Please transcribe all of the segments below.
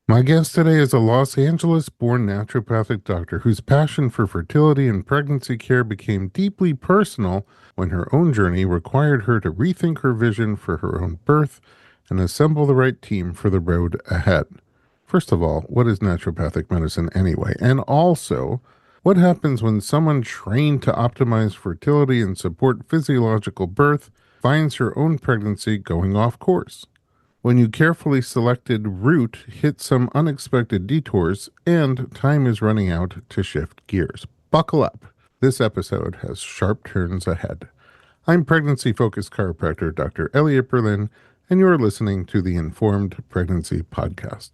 My guest today is a Los Angeles-born naturopathic doctor whose passion for fertility and pregnancy care became deeply personal when her own journey required her to rethink her vision for her own birth and assemble the right team for the road ahead. First of all, what is naturopathic medicine anyway? And also, what happens when someone trained to optimize fertility and support physiological birth finds her own pregnancy going off course? When you carefully selected route hit some unexpected detours and time is running out to shift gears. Buckle up. This episode has sharp turns ahead. I'm pregnancy focused chiropractor Dr. Elliot Berlin, and you're listening to the Informed Pregnancy Podcast.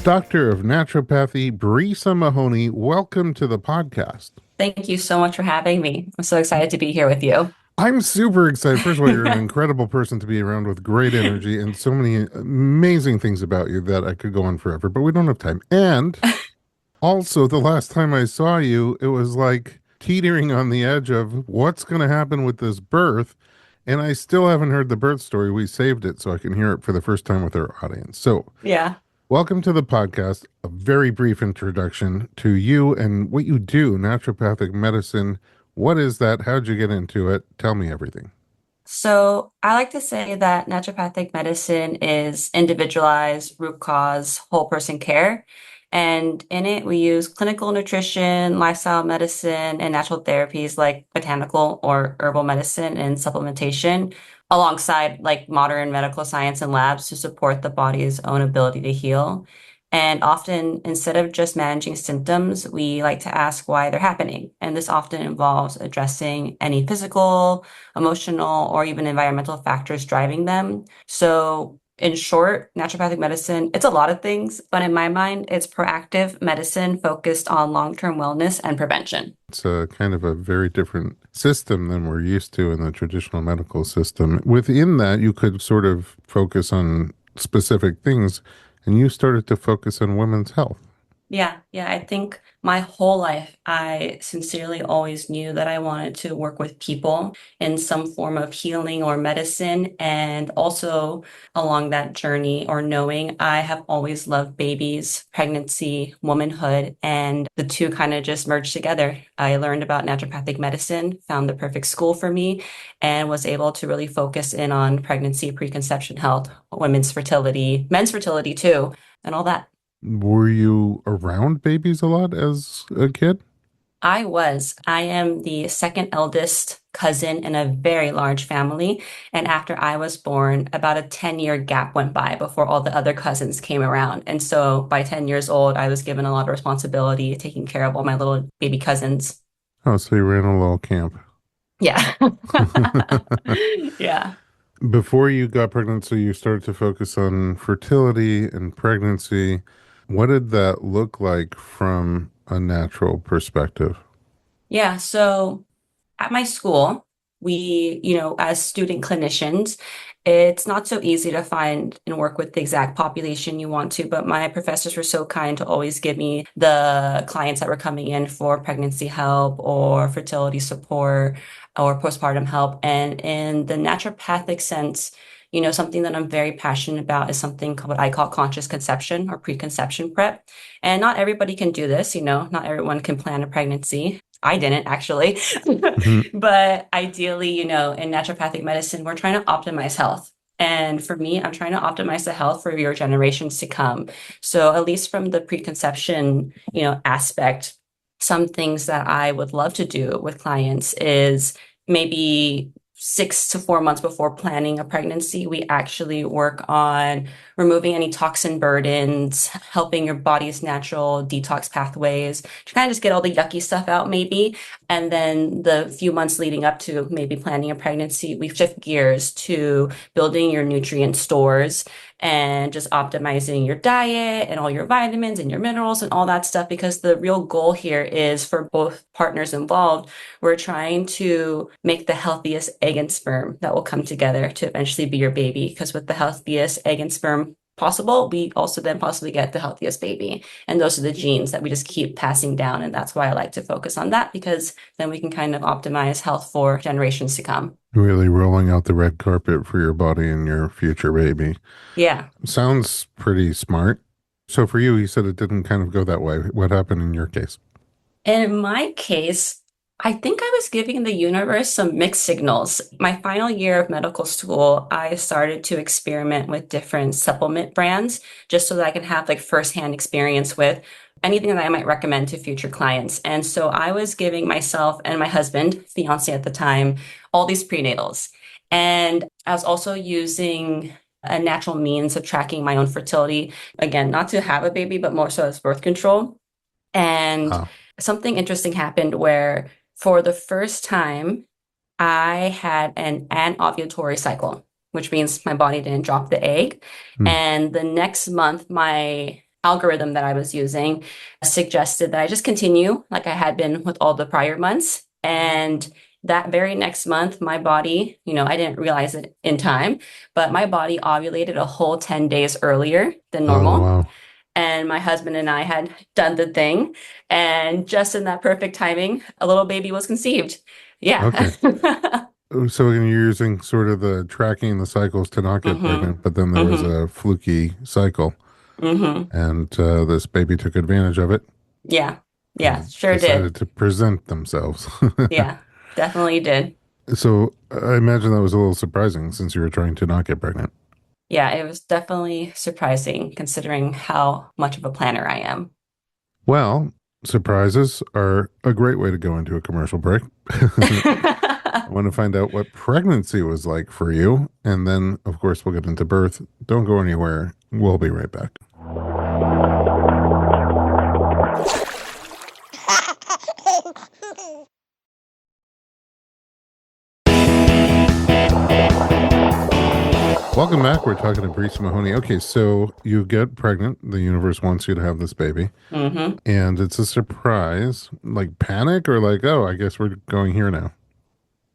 Doctor of Naturopathy, Brisa Mahoney, welcome to the podcast. Thank you so much for having me. I'm so excited to be here with you. I'm super excited. First of all, you're an incredible person to be around with great energy and so many amazing things about you that I could go on forever, but we don't have time. And also, the last time I saw you, it was like teetering on the edge of what's going to happen with this birth. And I still haven't heard the birth story. We saved it so I can hear it for the first time with our audience. So, Yeah. welcome to the podcast. A very brief introduction to you and what you do, naturopathic medicine. What is that? How'd you get into it? Tell me everything. So I like to say that naturopathic medicine is individualized, root cause, whole person care. And in it, we use clinical nutrition, lifestyle medicine, and natural therapies like botanical or herbal medicine and supplementation, alongside like modern medical science and labs to support the body's own ability to heal. And often, instead of just managing symptoms, we like to ask why they're happening. And this often involves addressing any physical, emotional, or even environmental factors driving them. So, in short, naturopathic medicine, it's a lot of things, but in my mind, it's proactive medicine focused on long-term wellness and prevention. It's a kind of a very different system than we're used to in the traditional medical system. Within that, you could sort of focus on specific things, and you started to focus on women's health. Yeah, I think my whole life, I sincerely always knew that I wanted to work with people in some form of healing or medicine. And also along that journey or knowing, I have always loved babies, pregnancy, womanhood, and the two kind of just merged together. I learned about naturopathic medicine, found the perfect school for me, and was able to really focus in on pregnancy, preconception health, women's fertility, men's fertility too, and all that. Were you around babies a lot as a kid? I was. I am the second eldest cousin in a very large family. And after I was born, about a 10-year gap went by before all the other cousins came around. And so by 10 years old, I was given a lot of responsibility taking care of all my little baby cousins. Oh, so you ran a little camp. Yeah. Yeah. Before you got pregnant, so you started to focus on fertility and pregnancy. What did that look like from a natural perspective? Yeah. So at my school, as student clinicians, it's not so easy to find and work with the exact population you want to, but my professors were so kind to always give me the clients that were coming in for pregnancy help or fertility support or postpartum help. And in the naturopathic sense, something that I'm very passionate about is something what I call conscious conception or preconception prep. And not everybody can do this, not everyone can plan a pregnancy. I didn't actually. Mhm. But ideally, in naturopathic medicine, we're trying to optimize health. And for me, I'm trying to optimize the health for your generations to come. So at least from the preconception, aspect, some things that I would love to do with clients is maybe 6 to 4 months before planning a pregnancy, we actually work on removing any toxin burdens, helping your body's natural detox pathways to kind of just get all the yucky stuff out, maybe. And then the few months leading up to maybe planning a pregnancy, we shift gears to building your nutrient stores and just optimizing your diet and all your vitamins and your minerals and all that stuff. Because the real goal here is for both partners involved, we're trying to make the healthiest egg and sperm that will come together to eventually be your baby. Because with the healthiest egg and sperm, possible, we also then possibly get the healthiest baby. And those are the genes that we just keep passing down. And that's why I like to focus on that, because then we can kind of optimize health for generations to come. Really rolling out the red carpet for your body and your future baby. Yeah. Sounds pretty smart. So for you, you said it didn't kind of go that way. What happened in your case? And in my case, I think I was giving the universe some mixed signals. My final year of medical school, I started to experiment with different supplement brands just so that I can have like firsthand experience with anything that I might recommend to future clients. And so I was giving myself and my husband, fiance at the time, all these prenatals. And I was also using a natural means of tracking my own fertility. Again, not to have a baby, but more so as birth control. And Wow. something interesting happened where for the first time, I had an anovulatory cycle, which means my body didn't drop the egg. Hmm. And the next month, my algorithm that I was using suggested that I just continue like I had been with all the prior months. And that very next month, my body, I didn't realize it in time, but my body ovulated a whole 10 days earlier than Oh, normal. wow. And my husband and I had done the thing. And just in that perfect timing, a little baby was conceived. Yeah. Okay. So you're using sort of the tracking the cycles to not get hmm pregnant, but then there was hmm a fluky cycle, hmm and this baby took advantage of it Yeah. Yeah, and sure did. decided to present themselves. Yeah, definitely did. So I imagine that was a little surprising since you were trying to not get pregnant. Yeah, it was definitely surprising considering how much of a planner I am. Well, surprises are a great way to go into a commercial break. I want to find out what pregnancy was like for you. And then, of course, we'll get into birth. Don't go anywhere. We'll be right back. Welcome back. We're talking to Brisa Mahoney. Okay, so you get pregnant. The universe wants you to have this baby. hmm And it's a surprise, like panic or like, oh, I guess we're going here now.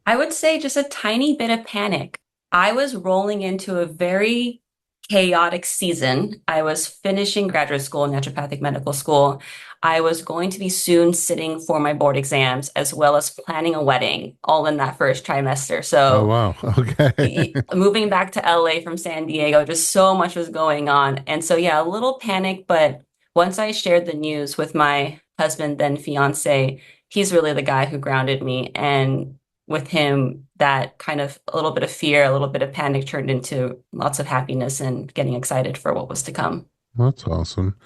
I would say just a tiny bit of panic. I was rolling into a very chaotic season. I was finishing graduate school, naturopathic medical school. I was going to be soon sitting for my board exams, as well as planning a wedding, all in that first trimester. Oh, So, wow. Okay. moving back to LA from San Diego, just so much was going on. And so, yeah, a little panic. But once I shared the news with my husband, then fiance, he's really the guy who grounded me. And with him, that kind of a little bit of fear, a little bit of panic turned into lots of happiness and getting excited for what was to come. That's awesome.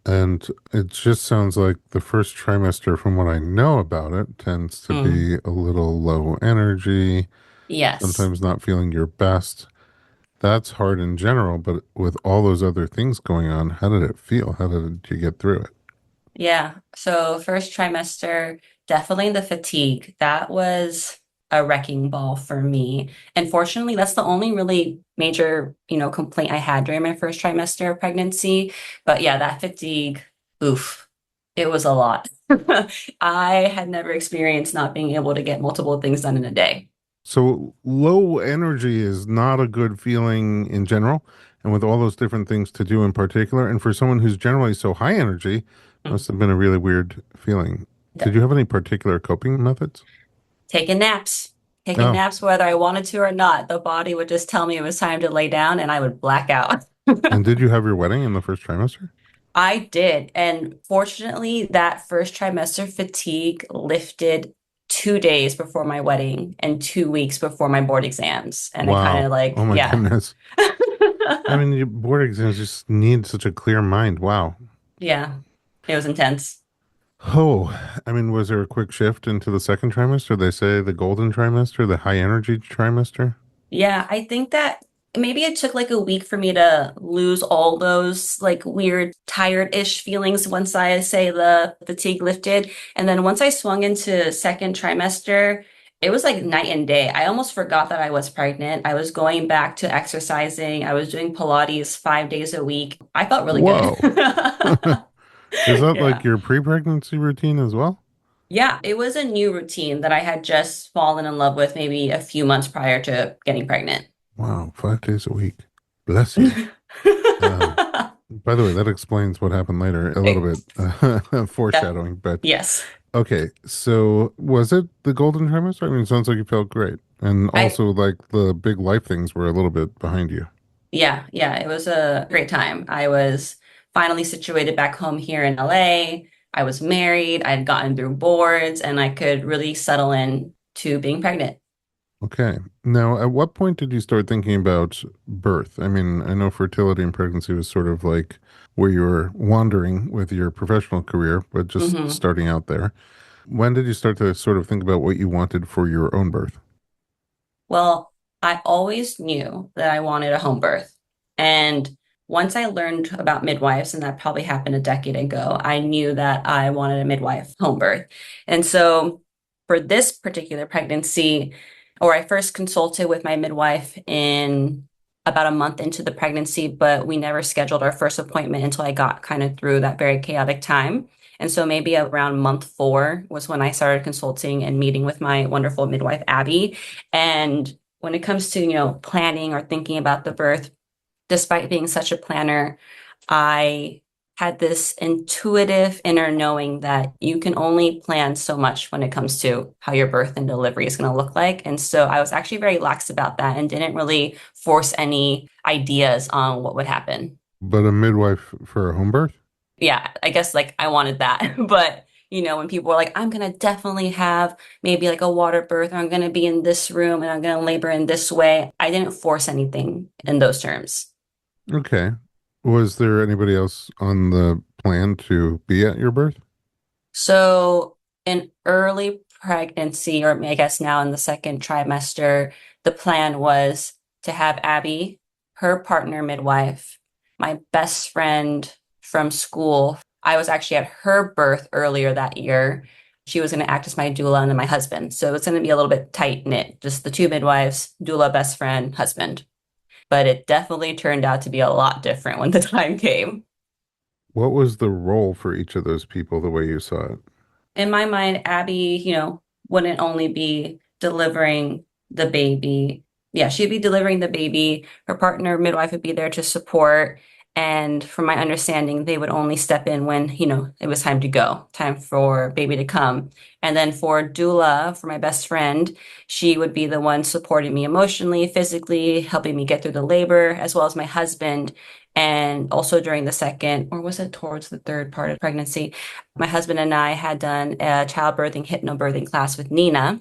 And it just sounds like the first trimester, from what I know about it, tends to Mm, be a little low energy, yes. sometimes not feeling your best. That's hard in general, but with all those other things going on, how did it feel? How did you get through it? Yeah. So first trimester, definitely the fatigue. That was a wrecking ball for me. And fortunately, that's the only really major, complaint I had during my first trimester of pregnancy. But yeah, that fatigue, oof, it was a lot. I had never experienced not being able to get multiple things done in a day. So low energy is not a good feeling in general, and with all those different things to do in particular, and for someone who's generally so high energy, must have been a really weird feeling. Did you have any particular coping methods? Taking naps. Taking Oh, naps, whether I wanted to or not. The body would just tell me it was time to lay down and I would black out. and did you have your wedding in the first trimester? I did. And fortunately, that first trimester fatigue lifted 2 days before my wedding and 2 weeks before my board exams. And I kind Wow. of Oh like, my yeah. goodness. I mean, your board exams just need such a clear mind. Wow. Yeah, it was intense. Oh, I mean, was there a quick shift into the second trimester? They say the golden trimester, the high energy trimester. Yeah, I think that maybe it took like a week for me to lose all those like weird tired-ish feelings once I say the fatigue lifted. And then once I swung into second trimester, it was like night and day. I almost forgot that I was pregnant. I was going back to exercising. I was doing Pilates 5 days a week. I felt really good. Whoa. Is that like Yeah. your pre-pregnancy routine as well? Yeah, it was a new routine that I had just fallen in love with maybe a few months prior to getting pregnant. Wow, 5 days a week. Bless you. Um, by the way, that explains what happened later a little bit, That, foreshadowing. But yes. okay, so was it the golden trimester? I mean, it sounds like you felt great, and I also like the big life things were a little bit behind you. Yeah, it was a great time. I was finally situated back home here in LA. I was married, I had gotten through boards, and I could really settle in to being pregnant. Okay. Now, at what point did you start thinking about birth? I mean, I know fertility and pregnancy was sort of like where you were wandering with your professional career, but just hmm starting out there. When did you start to sort of think about what you wanted for your own birth? Well, I always knew that I wanted a home birth. And once I learned about midwives, and that probably happened a decade ago, I knew that I wanted a midwife home birth. And so for this particular pregnancy, or I first consulted with my midwife in about a month into the pregnancy, but we never scheduled our first appointment until I got kind of through that very chaotic time. And so maybe around month 4 was when I started consulting and meeting with my wonderful midwife, Abby. And when it comes to, planning or thinking about the birth, despite being such a planner, I had this intuitive inner knowing that you can only plan so much when it comes to how your birth and delivery is going to look like. And so I was actually very lax about that and didn't really force any ideas on what would happen. But a midwife for a home birth? Yeah, I guess like I wanted that. But, when people were like, I'm gonna definitely have maybe like a water birth, or I'm gonna be in this room and I'm gonna labor in this way, I didn't force anything in those terms. Okay. Was there anybody else on the plan to be at your birth? So in early pregnancy, or I guess now in the second trimester, the plan was to have Abby, her partner midwife, my best friend from school. I was actually at her birth earlier that year. She was going to act as my doula and then my husband. So it's going to be a little bit tight knit, just the two midwives, doula, best friend, husband. But it definitely turned out to be a lot different when the time came. What was the role for each of those people the way you saw it? In my mind, Abby, wouldn't only be delivering the baby. Yeah, she'd be delivering the baby. Her partner, midwife, would be there to support. And from my understanding, they would only step in when, it was time to go, time for baby to come. And then for doula, for my best friend, she would be the one supporting me emotionally, physically, helping me get through the labor, as well as my husband. And also during the second, or was it towards the third part of pregnancy? My husband and I had done a childbirthing hypnobirthing class with Nina.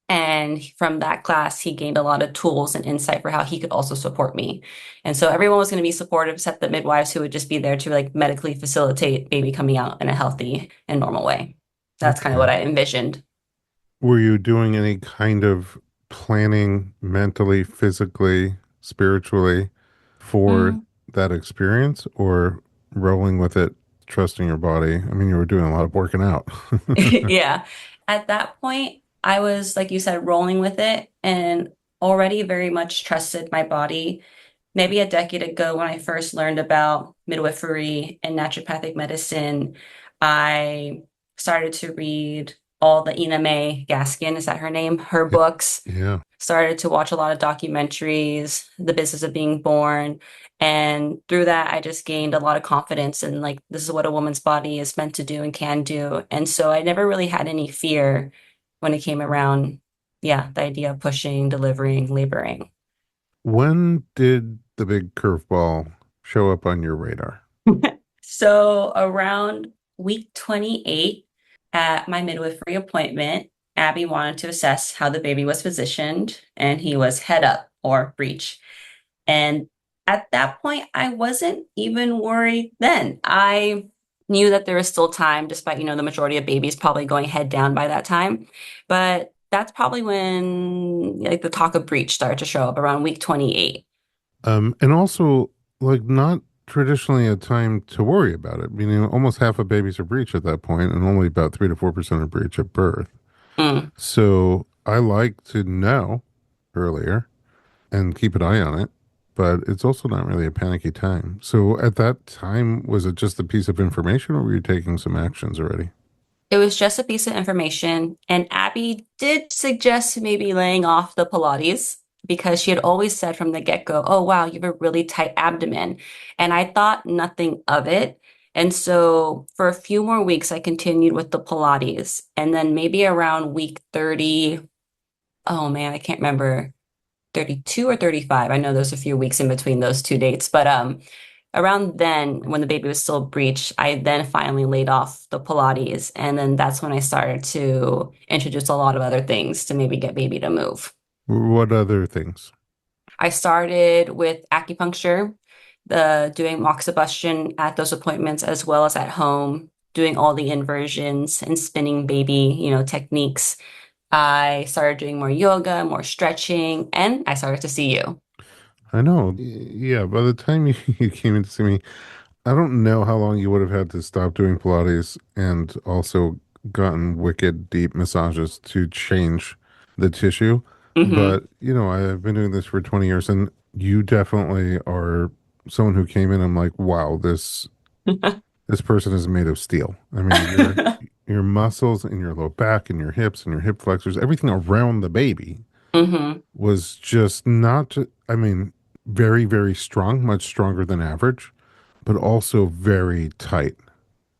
And from that class, he gained a lot of tools and insight for how he could also support me. And so everyone was going to be supportive, except the midwives who would just be there to like medically facilitate baby coming out in a healthy and normal way. That's kind of Okay. what I envisioned. Were you doing any kind of planning mentally, physically, spiritually for Mm. that experience or rolling with it, trusting your body? I mean, you were doing a lot of working out. Yeah. At that point, I was, like you said, rolling with it and already very much trusted my body. Maybe a decade ago, when I first learned about midwifery and naturopathic medicine, I started to read all the Ina May Gaskin, is that her name? Her Yeah. books. Yeah. Started to watch a lot of documentaries, The Business of Being Born. And through that, I just gained a lot of confidence in like, this is what a woman's body is meant to do and can do. And so I never really had any fear when it came around, yeah, the idea of pushing, delivering, laboring. When did the big curveball show up on your radar? So around week 28 at my midwifery appointment, Abby wanted to assess how the baby was positioned, and he was head up or breech. And at that point, I wasn't even worried then. I knew that there was still time, despite, the majority of babies probably going head down by that time. But that's probably when like the talk of breech started to show up around week 28. And also, like, not traditionally a time to worry about it. Meaning, almost half of babies are breech at that point, and only about 3 to 4% are breech at birth. Mm. So I like to know earlier and keep an eye on it, but it's also not really a panicky time. So at that time, was it just a piece of information, or were you taking some actions already? It was just a piece of information, and Abby did suggest maybe laying off the Pilates. because she had always said from the get-go, "Oh, wow, you have a really tight abdomen." And I thought nothing of it. And so for a few more weeks, I continued with the Pilates. And then maybe around week 30, oh man, I can't remember, 32 or 35. I know there's a few weeks in between those two dates, but around then, when the baby was still breech, I then finally laid off the Pilates. And then that's when I started to introduce a lot of other things to maybe get baby to move. What other things? I started with acupuncture, the doing moxibustion at those appointments as well as at home, doing all the inversions and spinning baby, techniques. I started doing more yoga, more stretching, and I started to see you. I know. Yeah, by the time you came in to see me, I don't know how long you would have had to stop doing Pilates and also gotten wicked deep massages to change the tissue. Hmm. But, I've been doing this for 20 years and you definitely are someone who came in. I'm like, wow, this person is made of steel. I mean, your muscles in your low back and your hips and your hip flexors, everything around the baby Hmm. was just not, I mean, very, very strong, much stronger than average, but also very tight,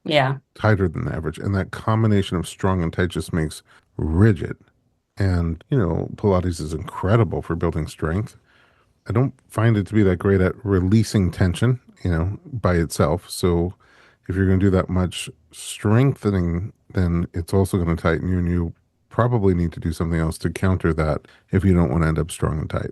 Yeah. tighter than average. And that combination of strong and tight just makes rigid. And, Pilates is incredible for building strength. I don't find it to be that great at releasing tension, by itself. So if you're going to do that much strengthening, then it's also going to tighten you, and you probably need to do something else to counter that if you don't want to end up strong and tight.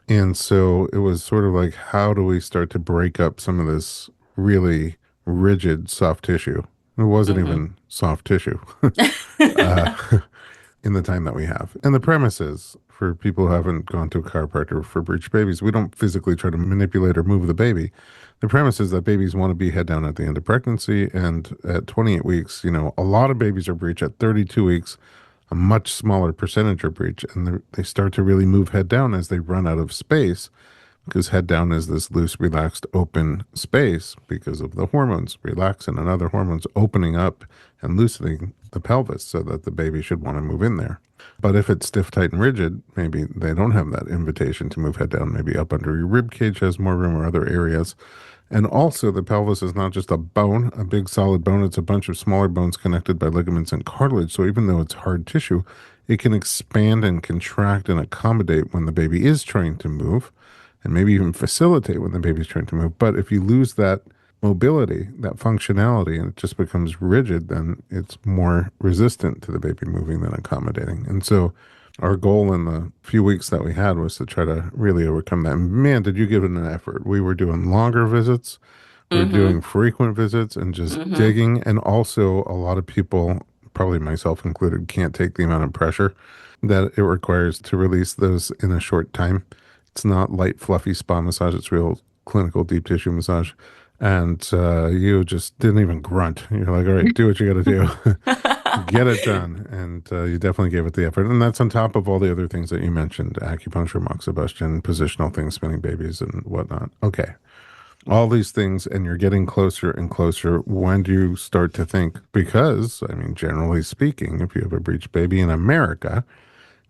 And so it was sort of like, how do we start to break up some of this really rigid soft tissue? It wasn't Hmm. even soft tissue uh, in the time that we have. And the premise is for people who haven't gone to a chiropractor for breech babies, we don't physically try to manipulate or move the baby. The premise is that babies want to be head down at the end of pregnancy. And at 28 weeks, a lot of babies are breech. At 32 weeks, a much smaller percentage are breech. And they start to really move head down as they run out of space, because head down is this loose, relaxed, open space because of the hormones, relaxin and other hormones opening up and loosening the pelvis so that the baby should want to move in there. But if it's stiff, tight, and rigid, maybe they don't have that invitation to move head down. Maybe up under your rib cage has more room, or other areas. And also, the pelvis is not just a bone, a big solid bone. It's a bunch of smaller bones connected by ligaments and cartilage. So even though it's hard tissue, it can expand and contract and accommodate when the baby is trying to move, and maybe even facilitate when the baby's trying to move. But if you lose that mobility, that functionality, and it just becomes rigid, then it's more resistant to the baby moving than accommodating. And so our goal in the few weeks that we had was to try to really overcome that. And man, did you give it an effort. We were doing longer visits. We were doing Hmm. frequent visits and just Hmm. digging. And also, a lot of people, probably myself included, can't take the amount of pressure that it requires to release those in a short time. It's not light, fluffy spa massage. It's real clinical deep tissue massage. And you just didn't even grunt. You're like, all right, do what you got to do. Get it done. And you definitely gave it the effort. And that's on top of all the other things that you mentioned: acupuncture, moxibustion, positional things, spinning babies, and whatnot. Okay. All these things, and you're getting closer and closer. When do you start to think? Because, I mean, generally speaking, if you have a breech baby in America,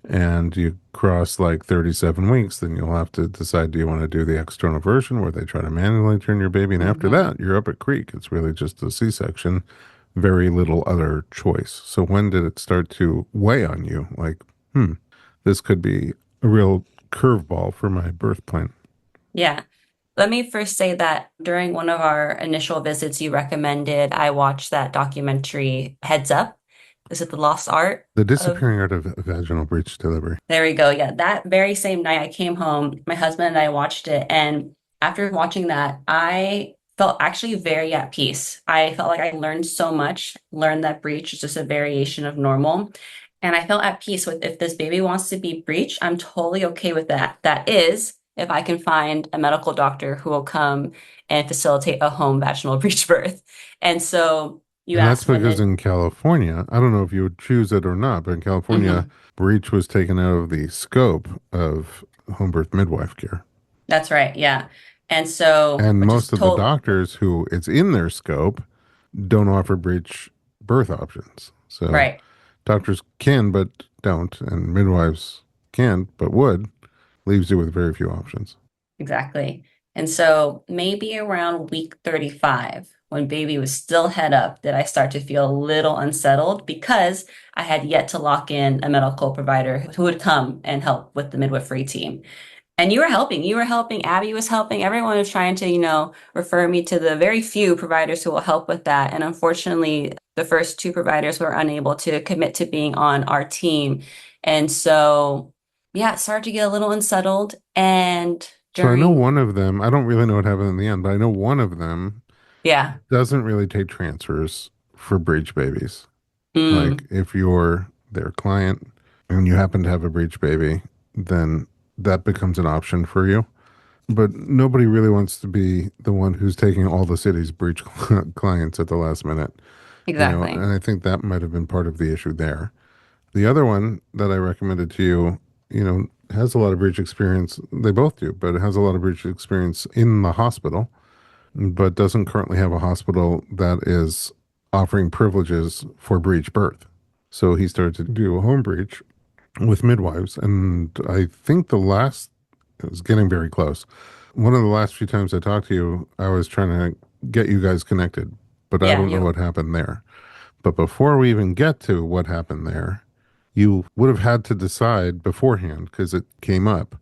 and you cross like 37 weeks, then you'll have to decide, do you want to do the external version where they try to manually turn your baby? And after Hmm. that, you're up at creek. It's really just a C-section, very little other choice. So when did it start to weigh on you? Like, this could be a real curveball for my birth plan. Yeah. Let me first say that during one of our initial visits, you recommended I watch that documentary Heads Up. Is it The Lost Art The of? disappearing art of vaginal breech delivery. There we go. Yeah, that very same night I came home, my husband and I watched it. And after watching that, I felt actually very at peace. I felt like I learned so much, learned that breech is just a variation of normal. And I felt at peace with, if this baby wants to be breech, I'm totally okay with that. That is, if I can find a medical doctor who will come and facilitate a home vaginal breech birth. And so you And that's asked when because did, in California, I don't know if you would choose it or not, but in California, Mhm. breech was taken out of the scope of home birth midwife care. That's right. Yeah. And so, And which is most of the total. doctors who it's in their scope don't offer breech birth options. So Right. doctors can, but don't, and midwives can, but would. leaves you with very few options. Exactly. And so maybe around week 35, when baby was still head up, did I start to feel a little unsettled because I had yet to lock in a medical provider who would come and help with the midwifery team. And you were helping. You were helping. Abby was helping. Everyone was trying to, refer me to the very few providers who will help with that. And unfortunately, the first two providers were unable to commit to being on our team. And so, yeah, it started to get a little unsettled. And So I know during, one of them, I don't really know what happened in the end, but I know one of them yeah, doesn't really take transfers for breech babies. Like mm, if you're their client and you happen to have a breech baby, then that becomes an option for you. But nobody really wants to be the one who's taking all the city's breech clients at the last minute, exactly. and I think that might have been part of the issue there. The other one that I recommended to you, has a lot of breech experience. They both do, but it has a lot of breech experience in the hospital, but doesn't currently have a hospital that is offering privileges for breech birth. So he started to do a home breech with midwives. And I think the last, it was getting very close. One of the last few times I talked to you, I was trying to get you guys connected, but I Yeah, don't know what happened there. But before we even get to what happened there, you would have had to decide beforehand because it came up,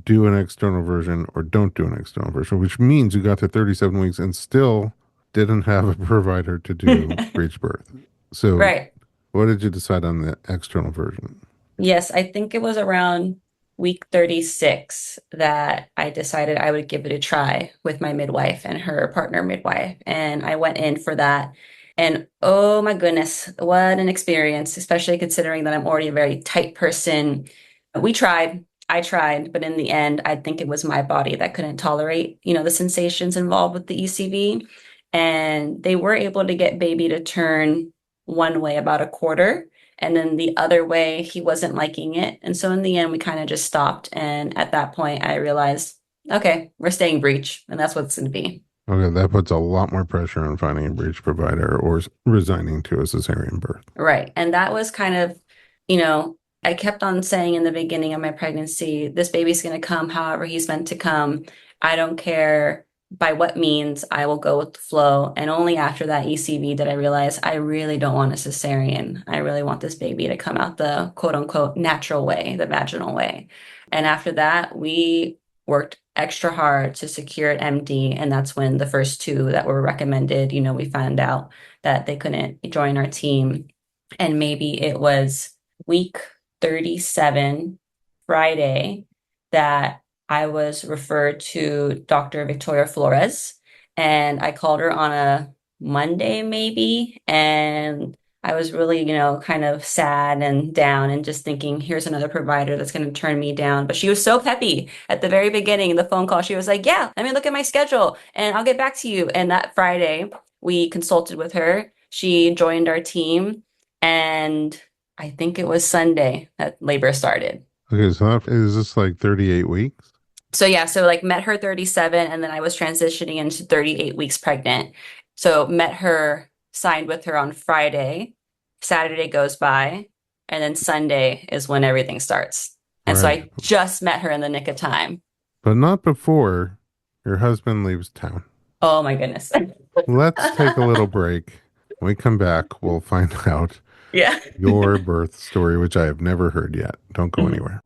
do an external version or don't do an external version, which means you got to 37 weeks and still didn't have a provider to do breech birth. So, right. what did you decide on the external version? Yes, I think it was around week 36 that I decided I would give it a try with my midwife and her partner midwife. And I went in for that. And oh my goodness, what an experience, especially considering that I'm already a very tight person. We tried, I tried, but in the end, I think it was my body that couldn't tolerate, the sensations involved with the ECV. And they were able to get baby to turn one way about a quarter. And then the other way, he wasn't liking it. And so in the end, we kind of just stopped. And at that point, I realized, okay, we're staying breech, and that's what it's going to be. Okay, that puts a lot more pressure on finding a breech provider or resigning to a cesarean birth. Right. And that was kind of, you know, I kept on saying in the beginning of my pregnancy, this baby's going to come however he's meant to come. I don't care by what means, I will go with the flow. And only after that ECV did I realize I really don't want a cesarean. I really want this baby to come out the quote unquote natural way, the vaginal way. And after that, we worked extra hard to secure an MD. And that's when the first two that were recommended, we found out that they couldn't join our team. And maybe it was week 37, Friday, that I was referred to Dr. Victoria Flores. And I called her on a Monday, maybe. And I was really, kind of sad and down and just thinking, here's another provider that's going to turn me down. But she was so peppy at the very beginning of the phone call. She was like, yeah, let me look at my schedule and I'll get back to you. And that Friday, we consulted with her. She joined our team, and I think it was Sunday that labor started. Okay, so is this like 38 weeks? So yeah, so like met her 37 and then I was transitioning into 38 weeks pregnant. So met her, signed with her on Friday. Saturday goes by, and then Sunday is when everything starts. And so Right. I just met her in the nick of time. But not before your husband leaves town. Oh my goodness. Let's take a little break. When we come back, we'll find out Yeah. your birth story, which I have never heard yet. Don't go anywhere.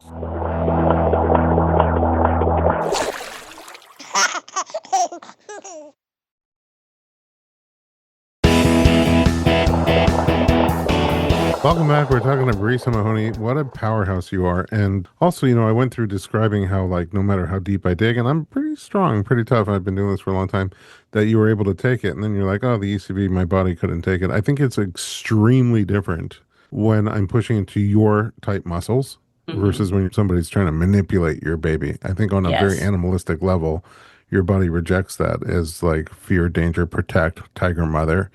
Welcome back. We're talking to Brisa Mahoney. What a powerhouse you are. And also, I went through describing how, like, no matter how deep I dig, and I'm pretty strong, pretty tough. I've been doing this for a long time, that you were able to take it. And then you're like, oh, the ECV, my body couldn't take it. I think it's extremely different when I'm pushing into your tight muscles Hmm. versus when somebody's trying to manipulate your baby. I think on a very Yes. animalistic level, your body rejects that as like fear, danger, protect, tiger mother.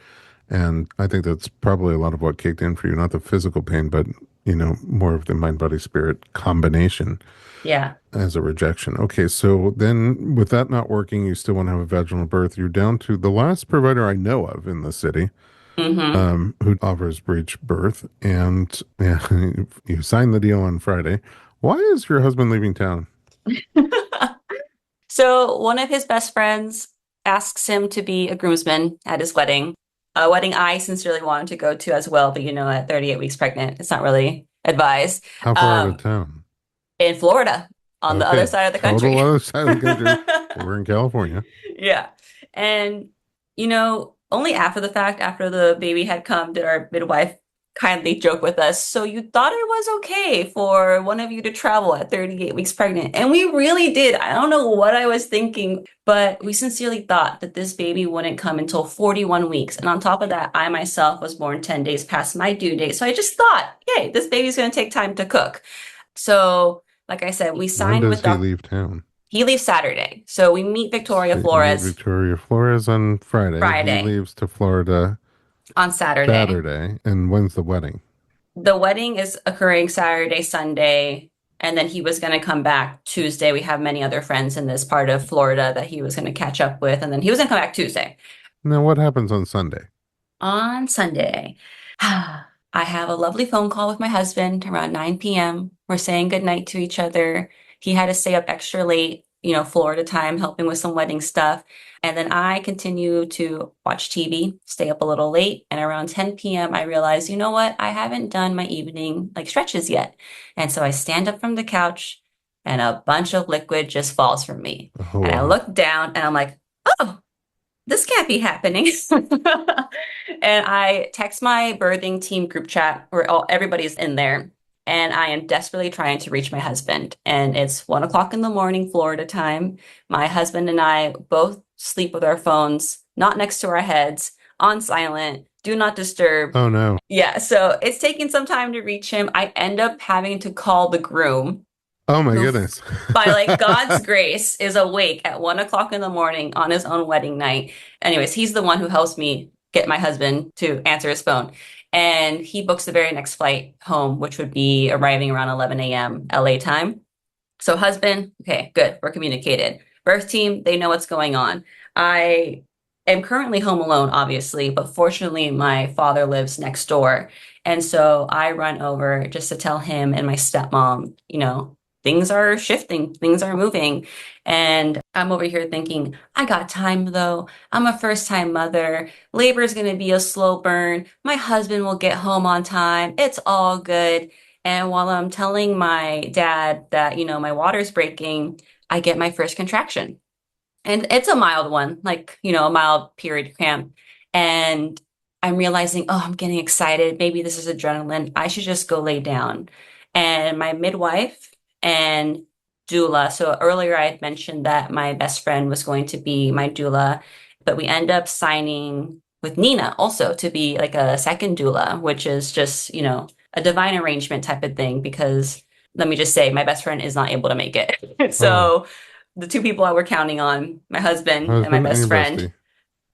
And I think that's probably a lot of what kicked in for you, not the physical pain, but, more of the mind, body, spirit combination Yeah. as a rejection. Okay, so then with that not working, you still want to have a vaginal birth. You're down to the last provider I know of in the city, Hmm. who offers breech birth. And yeah, you signed the deal on Friday. Why is your husband leaving town? So one of his best friends asks him to be a groomsman at his wedding, a wedding I sincerely wanted to go to as well, but at 38 weeks pregnant, it's not really advised. How far out of Um, town? in Florida, on the other Okay, side of the total country. other side of the country. We're in California. Yeah. And, only after the fact, after the baby had come, did our midwife kindly joke with us. So you thought it was okay for one of you to travel at 38 weeks pregnant. And we really did. I don't know what I was thinking, but we sincerely thought that this baby wouldn't come until 41 weeks. And on top of that, I myself was born 10 days past my due date. So I just thought, hey, this baby's going to take time to cook. So, like I said, we When signed does with he Dr. leave town? He leaves Saturday. So we meet Victoria So you meet Flores Victoria Flores on Friday. He Friday leaves to Florida on Saturday. Saturday. And when's the wedding? The wedding is occurring Saturday, Sunday, and then he was going to come back Tuesday. We have many other friends in this part of Florida that he was going to catch up with, and then he was going to come back Tuesday. Now, what happens on Sunday? On Sunday, I have a lovely phone call with my husband around 9 p.m. We're saying goodnight to each other. He had to stay up extra late, Florida time, helping with some wedding stuff. And then I continue to watch TV, stay up a little late. And around 10 p.m., I realize, you know what? I haven't done my evening like stretches yet. And so I stand up from the couch and a bunch of liquid just falls from me. Oh, And I wow. look down and I'm like, oh, this can't be happening. And I text my birthing team group chat where everybody's in there. And I am desperately trying to reach my husband. And it's 1 o'clock in the morning, Florida time. My husband and I both sleep with our phones, not next to our heads, on silent, do not disturb. Oh, no. Yeah, so it's taking some time to reach him. I end up having to call the groom Oh, my who goodness. by like God's grace is awake at 1 o'clock in the morning on his own wedding night. Anyways, he's the one who helps me get my husband to answer his phone. And he books the very next flight home, which would be arriving around 11 a.m. LA time. So husband, okay, good. We're communicated. Birth team, they know what's going on. I am currently home alone, obviously, but fortunately my father lives next door. And so I run over just to tell him and my stepmom, things are shifting, things are moving. And I'm over here thinking, I got time though. I'm a first time mother. Labor is going to be a slow burn. My husband will get home on time. It's all good. And while I'm telling my dad that, my water's breaking, I get my first contraction. And it's a mild one, like, a mild period cramp. And I'm realizing, oh, I'm getting excited. Maybe this is adrenaline. I should just go lay down. And my midwife and doula. So earlier I had mentioned that my best friend was going to be my doula, but we end up signing with Nina also to be like a second doula, which is just, a divine arrangement type of thing because let me just say my best friend is not able to make it. Oh, So the two people I were counting on, my husband and my husband and best your friend, bestie.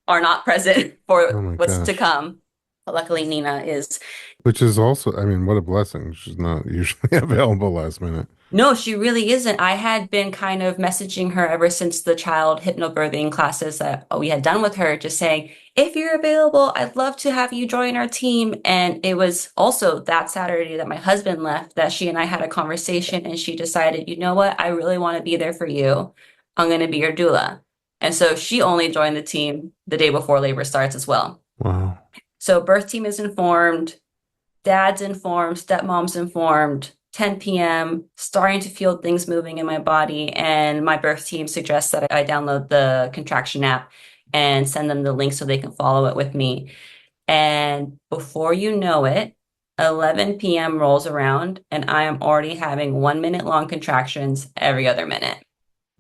are not present for Oh, my what's to gosh. come. But luckily, Nina is. Which is also, I mean, what a blessing. She's not usually available last minute. No, she really isn't. I had been kind of messaging her ever since the child hypnobirthing classes that we had done with her, just saying, if you're available, I'd love to have you join our team. And it was also that Saturday that my husband left that she and I had a conversation and she decided, you know what? I really want to be there for you. I'm going to be your doula. And so she only joined the team the day before labor starts as well. Wow. So birth team is informed, dad's informed, stepmom's informed. 10 p.m., starting to feel things moving in my body, and my birth team suggests that I download the contraction app and send them the link so they can follow it with me. And before you know it, 11 p.m. rolls around, and I am already having 1 minute long contractions every other minute.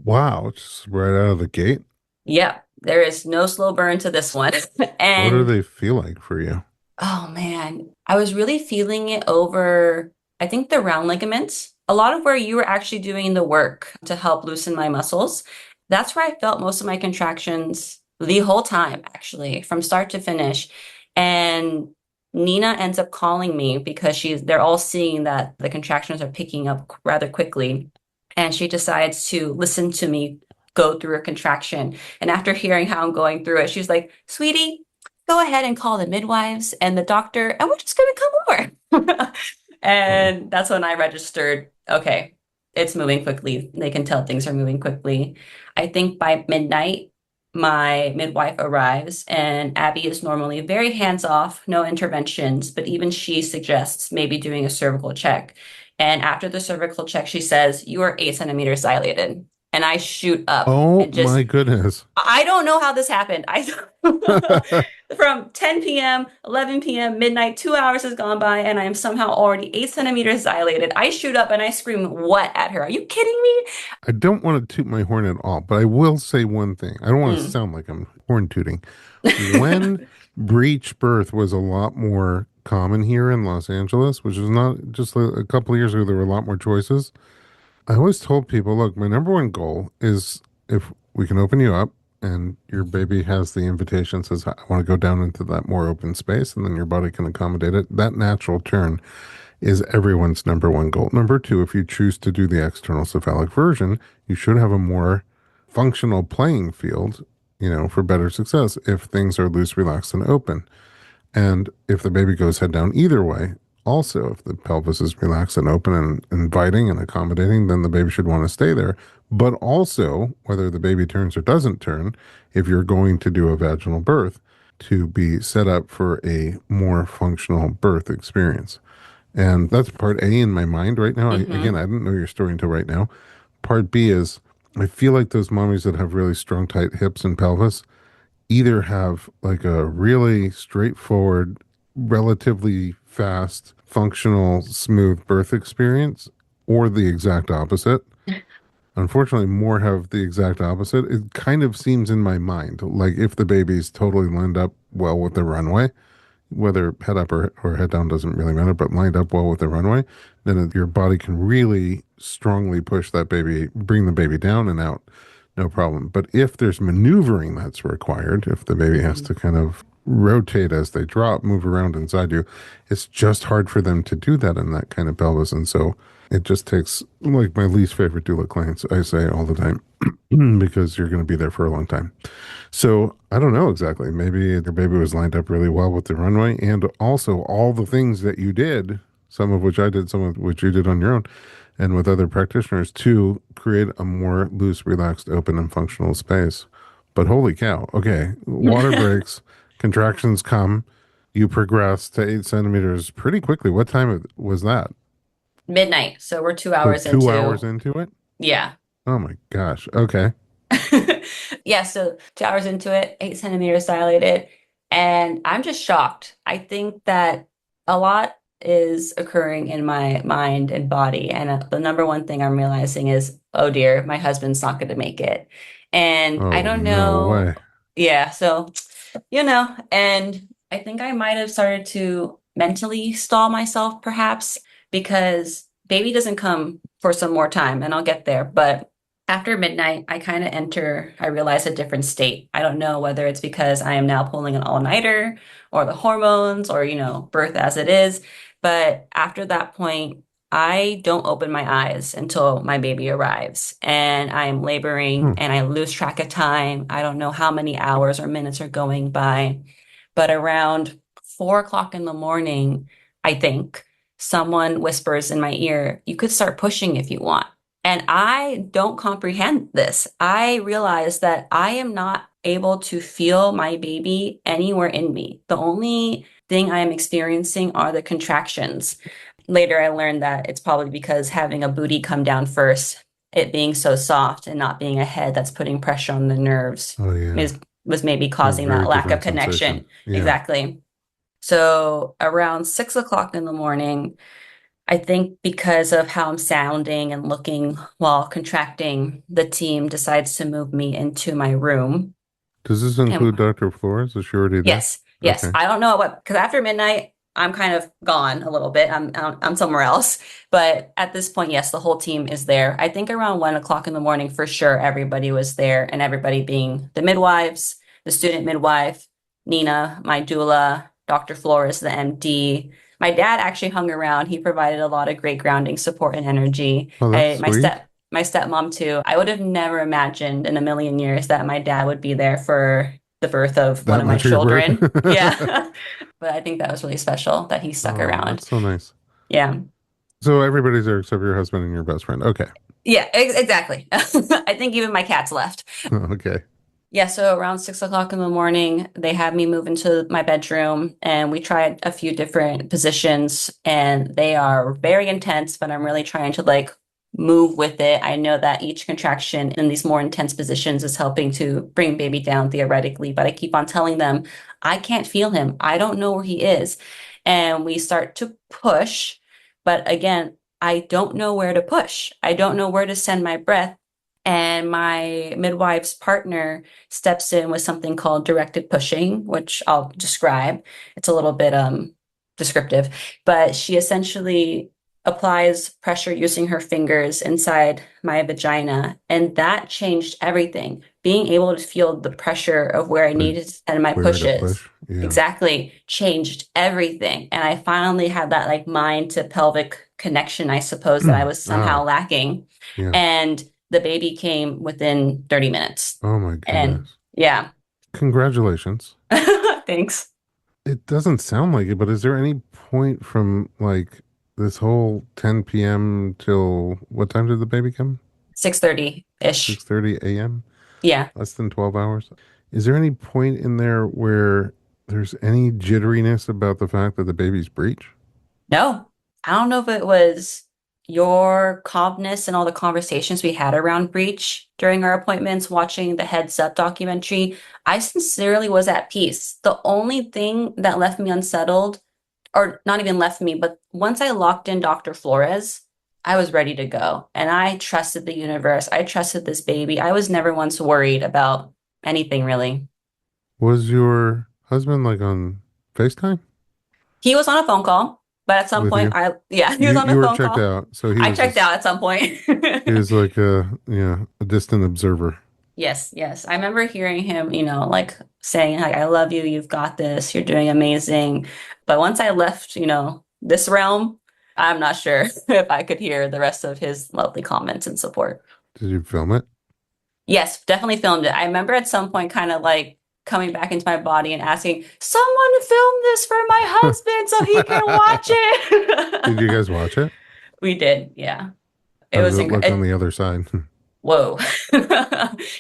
Wow. Just right out of the gate. Yep, there is no slow burn to this one. What do And they feel like for you? oh man, I was really feeling it over, I think the round ligaments, a lot of where you were actually doing the work to help loosen my muscles. That's where I felt most of my contractions the whole time, actually, from start to finish. And Nina ends up calling me because they're all seeing that the contractions are picking up rather quickly. And she decides to listen to me go through a contraction. And after hearing how I'm going through it, she's like, sweetie, go ahead and call the midwives and the doctor, and we're just going to come over. Oh, And that's when I registered, okay, it's moving quickly. They can tell things are moving quickly. I think by midnight, my midwife arrives, and Abby is normally very hands off, no interventions, but even she suggests maybe doing a cervical check. And after the cervical check, she says, "You are 8 centimeters dilated." And I shoot up Oh and my just, goodness. I don't know how this happened. I from 10 p.m., 11 p.m., midnight, 2 hours has gone by, and I am somehow already 8 centimeters dilated. I shoot up and I scream, "What?" at her. Are you kidding me? I don't want to toot my horn at all, but I will say one thing. I don't want to Mm. sound like I'm horn tooting. When breech birth was a lot more common here in Los Angeles, which is not just a couple of years ago, there were a lot more choices. I always told people, look, my number one goal is if we can open you up and your baby has the invitation, says, I want to go down into that more open space, and then your body can accommodate it. That natural turn is everyone's number one goal. Number two, if you choose to do the external cephalic version, you should have a more functional playing field, for better success if things are loose, relaxed, and open. And if the baby goes head down either way, also, if the pelvis is relaxed and open and inviting and accommodating, then the baby should want to stay there. But also, whether the baby turns or doesn't turn, if you're going to do a vaginal birth, to be set up for a more functional birth experience. And that's part A in my mind right now. Again, Hmm. I didn't know your story until right now. Part B is I feel like those mommies that have really strong, tight hips and pelvis either have like a really straightforward, relatively fast, functional, smooth birth experience, or the exact opposite. Unfortunately, more have the exact opposite. It kind of seems in my mind like if the baby's totally lined up well with the runway, whether head up or head down doesn't really matter, but lined up well with the runway, then your body can really strongly push that baby, bring the baby down and out, no problem. But if there's maneuvering that's required, if the baby has Hmm. to kind of rotate as they drop, move around inside you, it's just hard for them to do that in that kind of pelvis. And so it just takes, like my least favorite doula clients, I say all the time, because you're going to be there for a long time. So I don't know exactly. Maybe your baby was lined up really well with the runway, and also all the things that you did, some of which I did, some of which you did on your own, and with other practitioners to create a more loose, relaxed, open, and functional space. But holy cow. Okay. Water breaks, contractions come, you progress to 8 centimeters pretty quickly. What time was that? Midnight. So we're two So hours 2 hours into, into it? yeah. Oh my gosh. Okay. Yeah, so 2 hours into it, 8 centimeters dilated, and I'm just shocked. I think that a lot is occurring in my mind and body, and the number one thing I'm realizing is, oh dear, my husband's not going to make it. And I Oh, don't no know, way. yeah, so and I think I might have started to mentally stall myself perhaps because baby doesn't come for some more time, and I'll get there, but after midnight, I kind of enter, I realize a different state. I don't know whether it's because I am now pulling an all-nighter or the hormones or, birth as it is. But after that point, I don't open my eyes until my baby arrives and I'm laboring Hmm. and I lose track of time. I don't know how many hours or minutes are going by. But around 4 o'clock in the morning, I think someone whispers in my ear, "You could start pushing if you want." And I don't comprehend this. I realize that I am not able to feel my baby anywhere in me. The only thing I am experiencing are the contractions. Later, I learned that it's probably because having a booty come down first, it being so soft and not being a head that's putting pressure on the nerves Oh, yeah. was maybe A causing that very lack of different sensation. connection. Yeah. Exactly. So around 6 o'clock in the morning, I think because of how I'm sounding and looking while contracting, the team decides to move me into my room. Does this And include Dr. Flores? Is she already there? yes, yes, Okay. I don't know what, because after midnight, I'm kind of gone a little bit. I'm somewhere else. But at this point, yes, the whole team is there. I think around 1 o'clock in the morning, for sure, everybody was there, and everybody being the midwives, the student midwife, Nina, my doula, Dr. Flores, the MD. My dad actually hung around. He provided a lot of great grounding support and energy. Oh, that's sweet. My stepmom too. I would have never imagined in a million years that my dad would be there for the birth of one That of my much of your birth? children. Yeah. But I think that was really special that he stuck Oh, around. that's so nice. Yeah. So everybody's there except your husband and your best friend. Okay. Yeah, exactly. I think even my cats left. Okay. Yeah, so around 6 o'clock in the morning, they had me move into my bedroom and we tried a few different positions and they are very intense, but I'm really trying to like move with it. I know that each contraction in these more intense positions is helping to bring baby down theoretically, but I keep on telling them, I can't feel him. I don't know where he is. And we start to push, but again, I don't know where to push. I don't know where to send my breath. And my midwife's partner steps in with something called directed pushing, which I'll describe. It's a little bit descriptive, but she essentially applies pressure using her fingers inside my vagina, and that changed everything. Being able to feel the pressure of where I Like needed to send my where to pushes push. Yeah. exactly changed everything. And I finally had that like mind to pelvic connection, I suppose, that I was Ah, somehow lacking. yeah. And the baby came within 30 minutes. Oh my And goodness. yeah, Congratulations. thanks. It doesn't sound like it, but is there any point from like this whole 10 p.m. till what time did the baby come? 6:30-ish. 6:30 a.m.? Yeah. Less than 12 hours? Is there any point in there where there's any jitteriness about the fact that the baby's breech? No, I don't know if it was your calmness and all the conversations we had around breach during our appointments, watching the Heads Up documentary. I sincerely was at peace. The only thing that left me unsettled, or not even left me, but once I locked in Dr. Flores, I was ready to go. And I trusted the universe. I trusted this baby. I was never once worried about anything really. Was your husband like on FaceTime He was on a phone call, but at some with point you? yeah, he was You on you a were phone checked call. out, so he I was checked just out at some point. he was like a distant observer. Yes, yes. I remember hearing him, like saying, like, I love you, you've got this, you're doing amazing. But once I left, this realm, I'm not sure if I could hear the rest of his lovely comments and support. Did you film it? Yes, definitely filmed it. I remember at some point kind of like coming back into my body and asking, someone film this for my husband so he can watch Did you it. guys watch it? We did, yeah. It How did was it look on incredible. the other side? Whoa.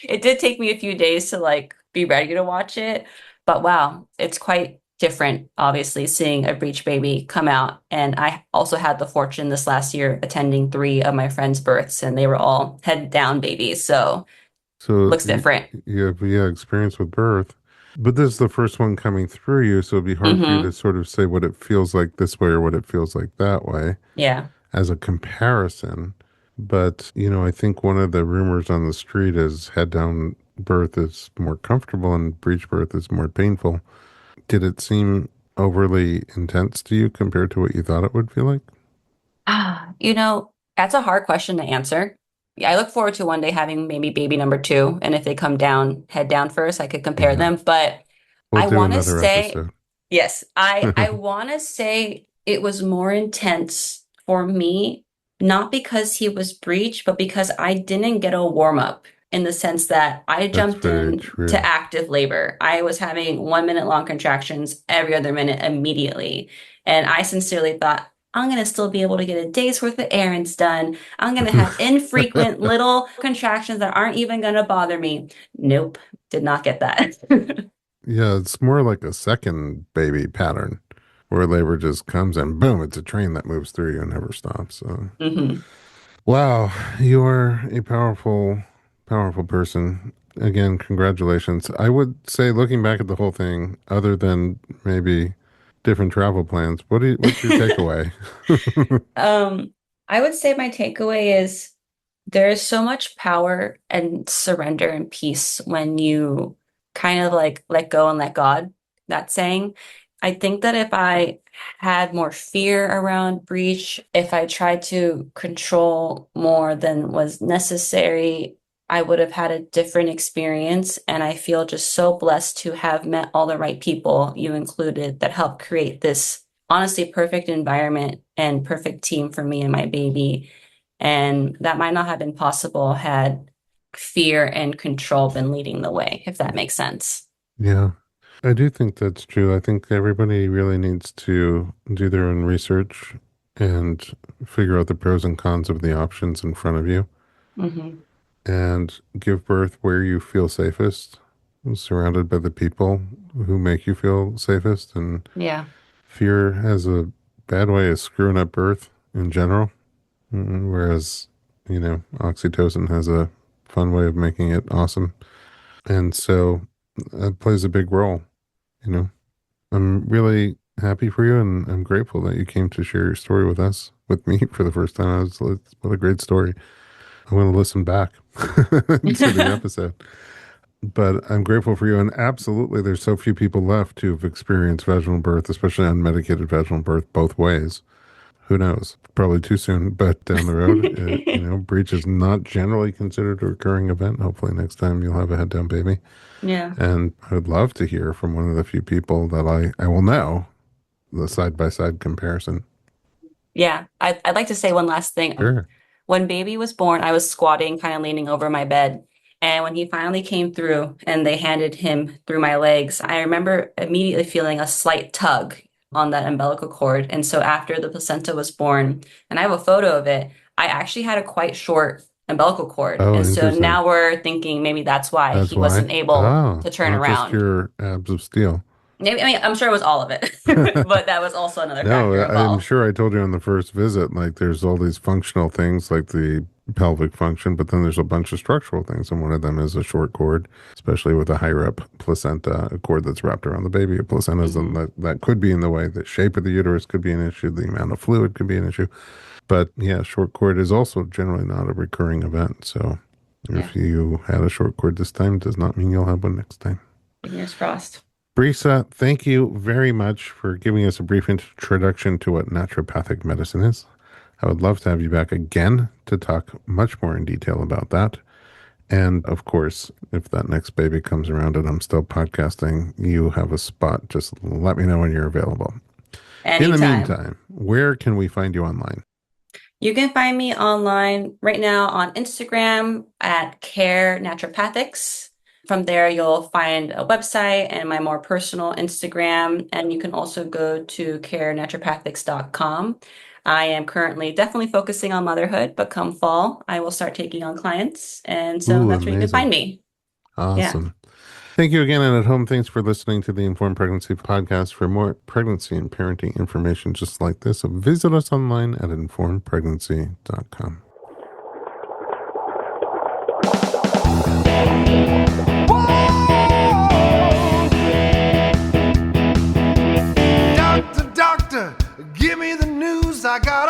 It did take me a few days to like be ready to watch it, but wow, it's quite different, obviously, seeing a breech baby come out. And I also had the fortune this last year attending three of my friends' births, and they were all head down babies. So So looks different. you have experience with birth, but this is the first one coming through you, so it'd be hard for you to Hmm. sort of say what it feels like this way or what it feels like that way Yeah. as a comparison. But, I think one of the rumors on the street is head down birth is more comfortable and breech birth is more painful. Did it seem overly intense to you compared to what you thought it would feel like? That's a hard question to answer. Yeah, I look forward to one day having maybe baby number two, and if they come down, head down first, I could compare Yeah. them. But We'll I do want to another say, episode. yes, I want to say it was more intense for me, not because he was breech, but because I didn't get a warm up in the sense that I That's jumped very in to true. active labor. I was having 1 minute long contractions every other minute immediately. And I sincerely thought, I'm going to still be able to get a day's worth of errands done. I'm going to have infrequent little contractions that aren't even going to bother me. Nope, did not get that. Yeah, it's more like a second baby pattern where labor just comes and boom, it's a train that moves through you and never stops. So, Hmm. wow, you are a powerful, powerful person. Again, congratulations. I would say, looking back at the whole thing, other than maybe different travel plans, what's your takeaway? Um, I would say my takeaway is there is so much power and surrender and peace when you kind of like let go and let God, that saying. I think that if I had more fear around breach, if I tried to control more than was necessary, I would have had a different experience. And I feel just so blessed to have met all the right people, you included, that helped create this honestly perfect environment and perfect team for me and my baby. And that might not have been possible had fear and control been leading the way, if that makes sense. Yeah, I do think that's true. I think everybody really needs to do their own research and figure out the pros and cons of the options in front of you Hmm. and give birth where you feel safest, surrounded by the people who make you feel safest. And Yeah. fear has a bad way of screwing up birth in general, whereas, oxytocin has a fun way of making it awesome. And so that plays a big role, you know. I'm really happy for you, and I'm grateful that you came to share your story with us, with me for the first time. What a great story. I'm going to listen back to the episode. But I'm grateful for you. And absolutely, there's so few people left who've experienced vaginal birth, especially unmedicated vaginal birth, both ways. Who knows? Probably too soon, but down the road, breach is not generally considered a recurring event. Hopefully, next time you'll have a head down baby. Yeah. And I would love to hear from one of the few people that I will know the side by side comparison. Yeah. I'd like to say one last thing. Sure. When baby was born, I was squatting, kind of leaning over my bed. And when he finally came through and they handed him through my legs, I remember immediately feeling a slight tug on that umbilical cord. And so after the placenta was born, and I have a photo of it, I actually had a quite short umbilical cord. Oh, And so interesting. now we're thinking maybe that's why That's he why. wasn't able Oh, to turn not just around. your abs of steel. Maybe, I mean, I'm sure it was all of it, but that was also another No, factor I'm involved. sure I told you on the first visit, like there's all these functional things like the pelvic function, but then there's a bunch of structural things. And one of them is a short cord, especially with a higher up placenta, a cord that's wrapped around the baby. A placenta is Hmm. that could be in the way. The shape of the uterus could be an issue. The amount of fluid could be an issue. But yeah, short cord is also generally not a recurring event. So Yeah, if you had a short cord this time, does not mean you'll have one next time. fingers crossed. Brisa, thank you very much for giving us a brief introduction to what naturopathic medicine is. I would love to have you back again to talk much more in detail about that. And of course, if that next baby comes around and I'm still podcasting, you have a spot. Just let me know when you're available. In the Anytime. meantime, where can we find you online? You can find me online right now on Instagram at Care Naturopathics. From there, you'll find a website and my more personal Instagram. And you can also go to carenaturopathics.com. I am currently definitely focusing on motherhood, but come fall, I will start taking on clients. And so Ooh, that's where you can find amazing. me. Yeah. Awesome. Thank you again. And at home, thanks for listening to the Informed Pregnancy Podcast. For more pregnancy and parenting information just like this, visit us online at informedpregnancy.com. Doctor, doctor, give me the news. I got